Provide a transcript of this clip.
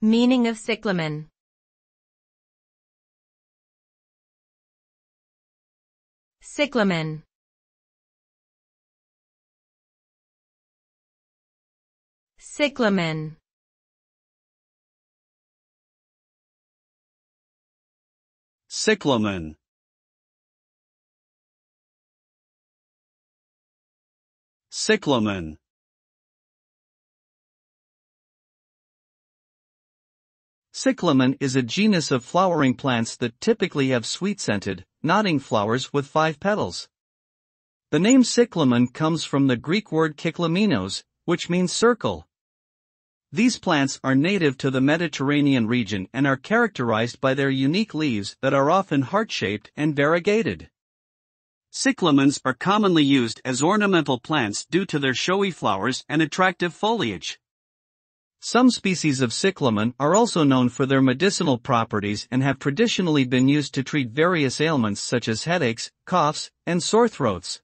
Meaning of cyclamen. Cyclamen. Cyclamen. Cyclamen. Cyclamen. Cyclamen is a genus of flowering plants that typically have sweet-scented, nodding flowers with 5 petals. The name cyclamen comes from the Greek word kyklamenos, which means circle. These plants are native to the Mediterranean region and are characterized by their unique leaves that are often heart-shaped and variegated. Cyclamens are commonly used as ornamental plants due to their showy flowers and attractive foliage. Some species of cyclamen are also known for their medicinal properties and have traditionally been used to treat various ailments such as headaches, coughs, and sore throats.